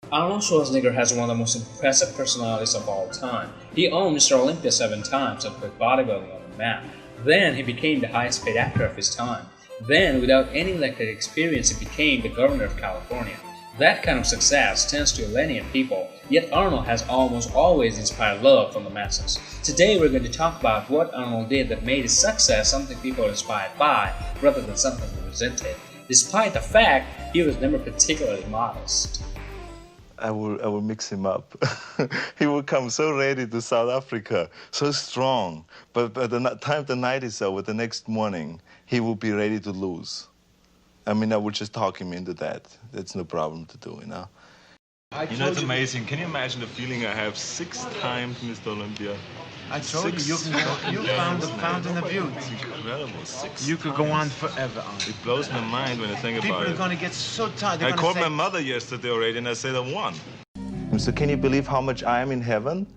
Arnold Schwarzenegger has one of the most impressive personalities of all time. He owned Mr. Olympia 7 times and put bodybuilding on the map. Then he became the highest paid actor of his time. Then, without any elected experience, he became the governor of California. That kind of success tends to alienate people, yet Arnold has almost always inspired love from the masses. Today we're going to talk about what Arnold did that made his success something people are inspired by, rather than something they resented, despite the fact he was never particularly modest. I will mix him up. He will come so ready to South Africa, so strong. But by the time the night is over, the next morning, he will be ready to lose. I mean, I would just talk him into that. That's no problem to do, you know. You know, it's amazing. Can you imagine the feeling I have 6 times Mr. Olympia? I told you, you found the fountain of youth. It's incredible. 6 You could go on forever on. It blows my mind when I think People about it. are going to get so tired. I called my mother yesterday already and I said I won. So can you believe how much I am in heaven?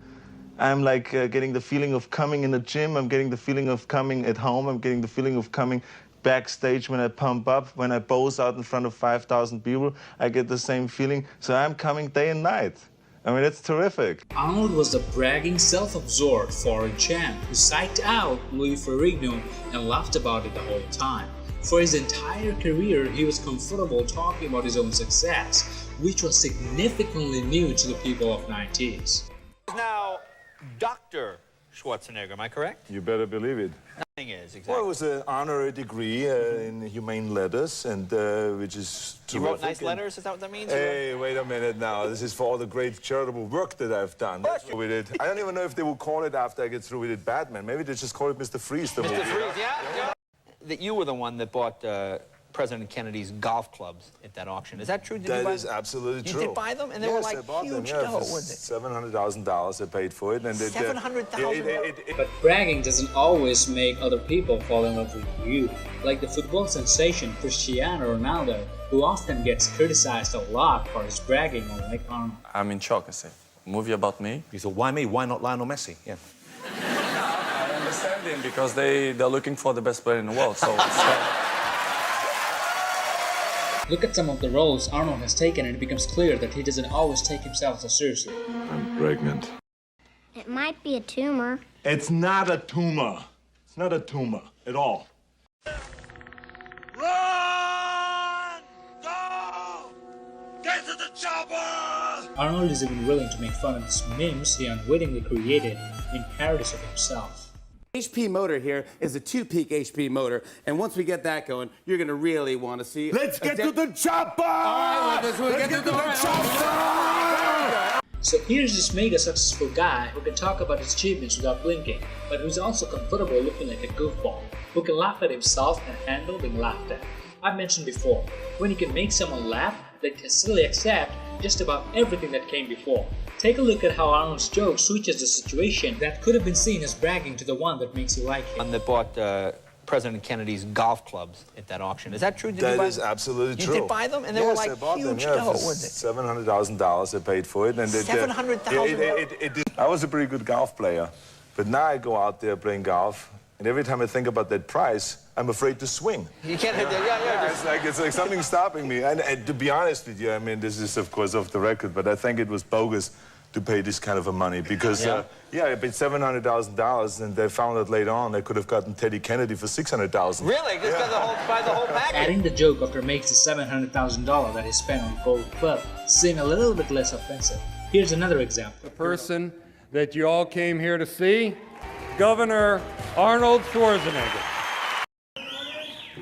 I'm like getting the feeling of coming in the gym. I'm getting the feeling of coming at home. I'm getting the feeling of coming backstage when I pump up, when I pose out in front of 5,000 people. I get the same feeling. So I'm coming day and night. I mean, it's terrific. Arnold was the bragging, self-absorbed foreign champ who psyched out Louis Ferrigno and laughed about it the whole time. For his entire career, he was comfortable talking about his own success, which was significantly new to the people of 90s. Now, Dr. Schwarzenegger, am I correct? You better believe it. Nothing is, exactly. Well, it was an honorary degree in humane letters, and which is You terrific. wrote nice letters, is that what that means? Hey, wait a minute now. This is for all the great charitable work that I've done with it. I don't even know if they will call it after I get through with it Batman. Maybe they just call it Mr. Freeze. The Mr. movie. Freeze, yeah. That you were the one that bought President Kennedy's golf clubs at that auction. Is that true? That is absolutely true. You did buy them? And they yes, were like I bought huge them, yeah, dough, for weren't they? $700,000 I paid for it. And $700,000? But bragging doesn't always make other people fall in love with you. Like the football sensation Cristiano Ronaldo, who often gets criticized a lot for his bragging unlike Arnold. I'm in shock, I say. Movie about me? You thought, why me? Why not Lionel Messi? Yeah. I understand him because they're looking for the best player in the world, so Look at some of the roles Arnold has taken and it becomes clear that he doesn't always take himself so seriously. I'm pregnant. It might be a tumor. It's not a tumor. It's not a tumor at all. Run! Go! Get to the chopper! Arnold is even willing to make fun of the memes he unwittingly created in parodies of himself. HP motor here is a 2-peak HP motor, and once we get that going, you're gonna really want to see. Let's get to the chopper! All right, let's get to the chopper! So here's this mega successful guy who can talk about his achievements without blinking, but who's also comfortable looking like a goofball, who can laugh at himself and handle being laughed at. I've mentioned before, when you can make someone laugh, they can silly accept just about everything that came before. Take a look at how Arnold's joke switches the situation that could have been seen as bragging to the one that makes you like him. One that bought President Kennedy's golf clubs at that auction. Is that true? Did you That buy is them? absolutely true. You did buy them? And they were Yes, like I bought huge them, yeah, dough, for weren't they? $700,000 I paid for it. And $700,000? I was a pretty good golf player. But now I go out there playing golf, and every time I think about that price, I'm afraid to swing. You can't hit that. Yeah. It's like something stopping me. And to be honest with you, I mean, this is, of course, off the record, but I think it was bogus to pay this kind of a money because, I paid $700,000, and they found out later on they could have gotten Teddy Kennedy for $600,000. Really? Just buy the whole package? Adding the joke after makes the $700,000 that he spent on Gold Club seem a little bit less offensive. Here's another example. The person that you all came here to see, Governor Arnold Schwarzenegger.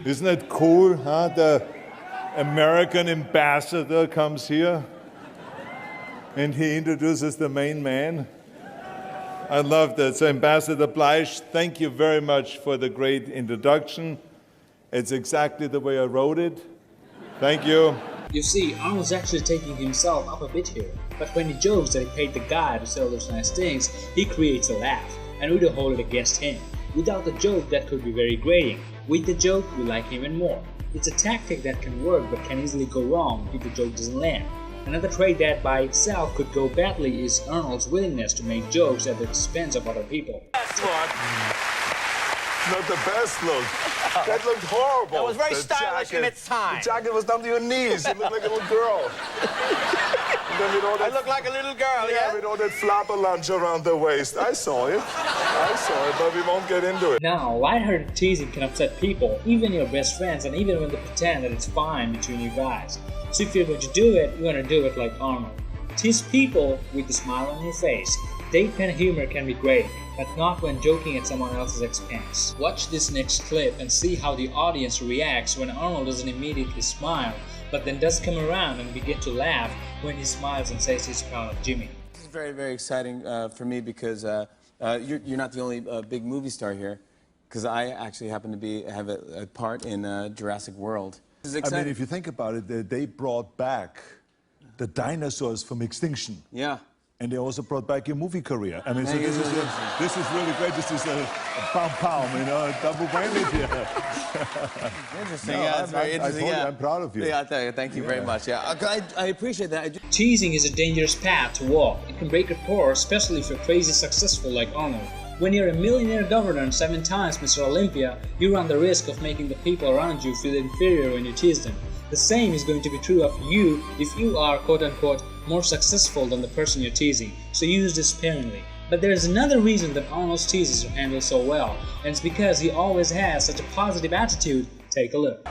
Isn't that cool, huh? The American ambassador comes here and he introduces the main man. I love that. So Ambassador Bleisch, thank you very much for the great introduction. It's exactly the way I wrote it. Thank you. You see, Arnold's actually taking himself up a bit here, but when he jokes that he paid the guy to sell those nice things, he creates a laugh, and we don't hold it against him. Without the joke, that could be very grating. With the joke, we like him even more. It's a tactic that can work but can easily go wrong if the joke doesn't land. Another trait that by itself could go badly is Arnold's willingness to make jokes at the expense of other people. That's what? Not the best look. That looked horrible. That was very stylish in its time. The jacket was down to your knees. You looked like a little girl. then with all that... I look like a little girl, yeah? With all that flapper lunch around the waist. I saw it. But we won't get into it. Now, lighthearted teasing can upset people, even your best friends, and even when they pretend that it's fine between you guys. So if you're going to do it, you're going to do it like Arnold. Tease people with a smile on your face. Deadpan humor can be great, but not when joking at someone else's expense. Watch this next clip and see how the audience reacts when Arnold doesn't immediately smile, but then does come around and begin to laugh when he smiles and says he's proud of Jimmy. This is very, very exciting for me because you're not the only big movie star here, because I actually happen to have a part in Jurassic World. This is exciting. I mean, if you think about it, they brought back the dinosaurs from extinction. Yeah. And they also brought back your movie career. I mean, so this is really great. This is a pound, you know, a double whammy here. Interesting. Yeah, it's very interesting. I'm proud of you. Yeah, thank you very much. Yeah, I appreciate that. Teasing is a dangerous path to walk. It can break rapport, especially if you're crazy successful like Arnold. When you're a millionaire governor and 7 times Mr. Olympia, you run the risk of making the people around you feel inferior when you tease them. The same is going to be true of you if you are quote-unquote more successful than the person you're teasing, so use this sparingly. But there is another reason that Arnold's teases are handled so well, and it's because he always has such a positive attitude. Take a look.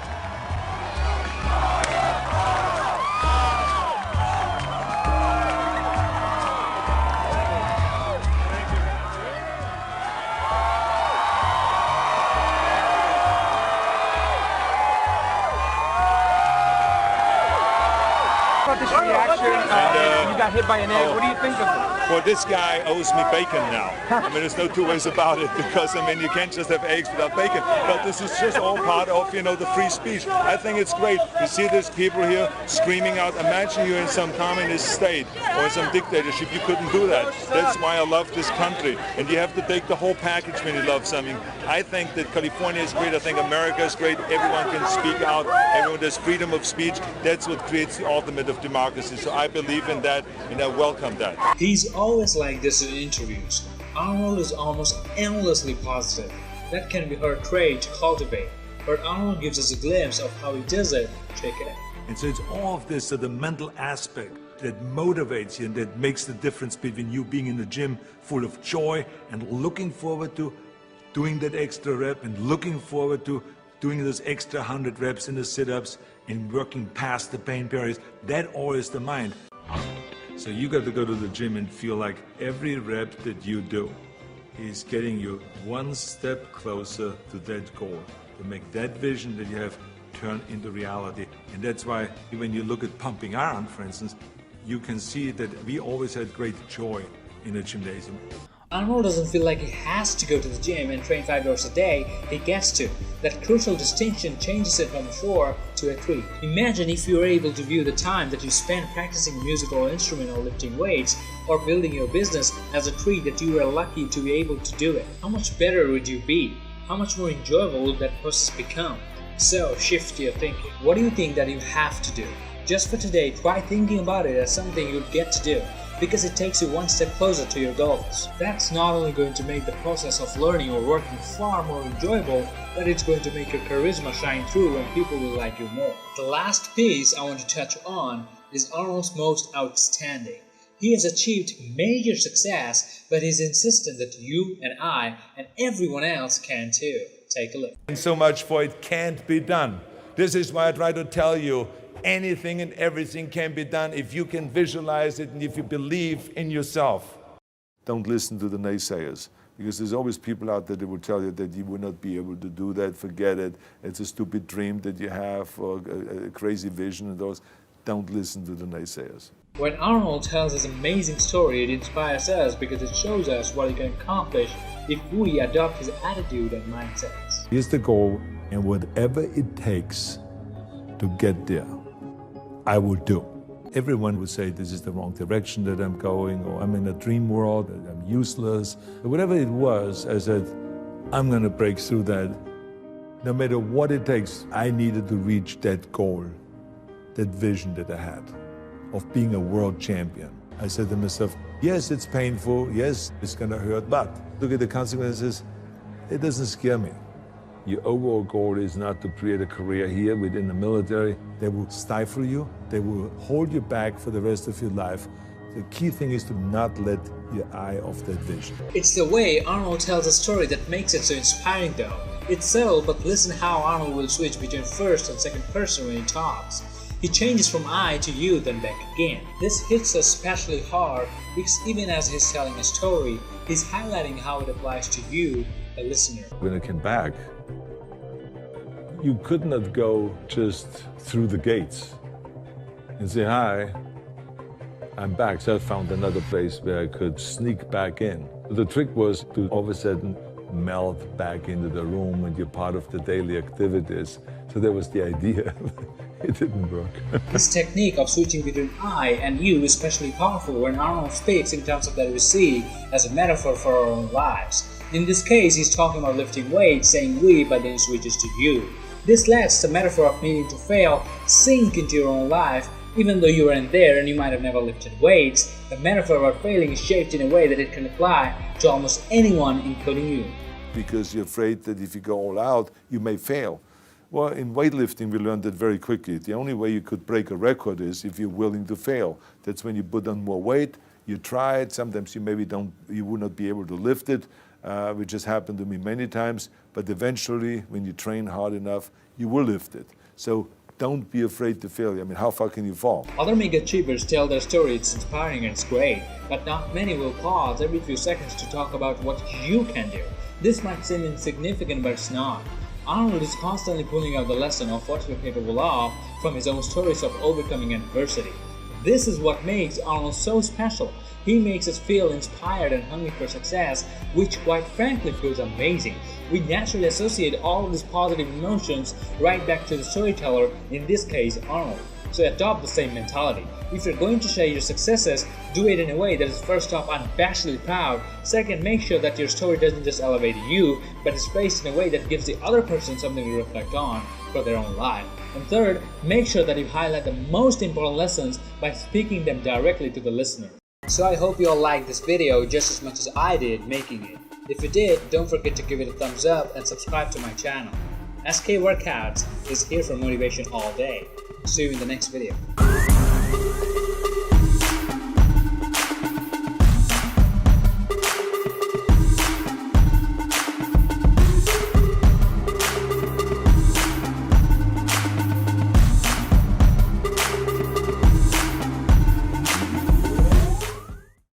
This reaction, you got hit by an egg. What do you think of it? Well, this guy owes me bacon now. I mean, there's no two ways about it, because, I mean, you can't just have eggs without bacon. But this is just all part of, you know, the free speech. I think it's great. You see these people here screaming out. Imagine you're in some communist state or in some dictatorship. You couldn't do that. That's why I love this country. And you have to take the whole package when you love something. I think that California is great. I think America is great. Everyone can speak out. Everyone has freedom of speech. That's what creates the ultimate of democracy. So I believe in that, and I welcome that. He's always like this in interviews. Arnold is almost endlessly positive. That can be a hard trait to cultivate, but Arnold gives us a glimpse of how he does it. Check it out. And so it's all of this, the mental aspect that motivates you and that makes the difference between you being in the gym full of joy and looking forward to doing that extra rep and looking forward to doing those extra 100 reps in the sit-ups and working past the pain barriers. That all is the mind. So you got to go to the gym and feel like every rep that you do is getting you one step closer to that goal, to make that vision that you have turn into reality. And that's why when you look at pumping iron, for instance, you can see that we always had great joy in the gymnasium. Arnold doesn't feel like he has to go to the gym and train 5 hours a day, he gets to. That crucial distinction changes it from a 4 to a 3. Imagine if you were able to view the time that you spend practicing a musical instrument or lifting weights or building your business as a treat that you were lucky to be able to do it. How much better would you be? How much more enjoyable would that process become? So shift your thinking. What do you think that you have to do? Just for today, try thinking about it as something you'd get to do, because it takes you one step closer to your goals. That's not only going to make the process of learning or working far more enjoyable, but it's going to make your charisma shine through and people will like you more. The last piece I want to touch on is Arnold's most outstanding. He has achieved major success, but he's insistent that you and I and everyone else can too. Take a look. And so much for it can't be done. This is why I try to tell you, anything and everything can be done if you can visualize it and if you believe in yourself. Don't listen to the naysayers, because there's always people out there that will tell you that you will not be able to do that, forget it, it's a stupid dream that you have, or a crazy vision and those. Don't listen to the naysayers. When Arnold tells his amazing story, it inspires us because it shows us what he can accomplish if we adopt his attitude and mindsets. Here's the goal, and whatever it takes to get there, I will do. Everyone would say this is the wrong direction that I'm going, or I'm in a dream world, that I'm useless. But whatever it was, I said, I'm going to break through that. No matter what it takes, I needed to reach that goal, that vision that I had of being a world champion. I said to myself, yes, it's painful, yes, it's going to hurt, but look at the consequences. It doesn't scare me. Your overall goal is not to create a career here within the military. They will stifle you. They will hold you back for the rest of your life. The key thing is to not let your eye off that vision. It's the way Arnold tells a story that makes it so inspiring though. It's subtle, but listen how Arnold will switch between first and second person when he talks. He changes from I to you, then back again. This hits us especially hard because even as he's telling a story, he's highlighting how it applies to you, the listener. When I came back, you could not go just through the gates and say, hi, I'm back. So I found another place where I could sneak back in. The trick was to all of a sudden melt back into the room and you're part of the daily activities. So that was the idea. It didn't work. This technique of switching between I and you is especially powerful when Arnold speaks in terms of that we see as a metaphor for our own lives. In this case, he's talking about lifting weights, saying we, but then he switches to you. This lets the metaphor of needing to fail sink into your own life. Even though you weren't there and you might have never lifted weights, the metaphor about failing is shaped in a way that it can apply to almost anyone, including you. Because you're afraid that if you go all out, you may fail. Well, in weightlifting, we learned that very quickly. The only way you could break a record is if you're willing to fail. That's when you put on more weight, you try it, sometimes you would not be able to lift it, which has happened to me many times, but eventually, when you train hard enough, you will lift it. So don't be afraid to fail. I mean, how far can you fall? Other mega achievers tell their story, it's inspiring and it's great, but not many will pause every few seconds to talk about what you can do. This might seem insignificant, but it's not. Arnold is constantly pulling out the lesson of what we're capable of from his own stories of overcoming adversity. This is what makes Arnold so special. He makes us feel inspired and hungry for success, which quite frankly feels amazing. We naturally associate all of these positive emotions right back to the storyteller, in this case Arnold. So adopt the same mentality. If you're going to share your successes, do it in a way that is first off unabashedly proud. Second, make sure that your story doesn't just elevate you, but is placed in a way that gives the other person something to reflect on for their own life. And third, make sure that you highlight the most important lessons by speaking them directly to the listener. So I hope you all liked this video just as much as I did making it. If you did, don't forget to give it a thumbs up and subscribe to my channel. SK Workouts is here for motivation all day. See you in the next video.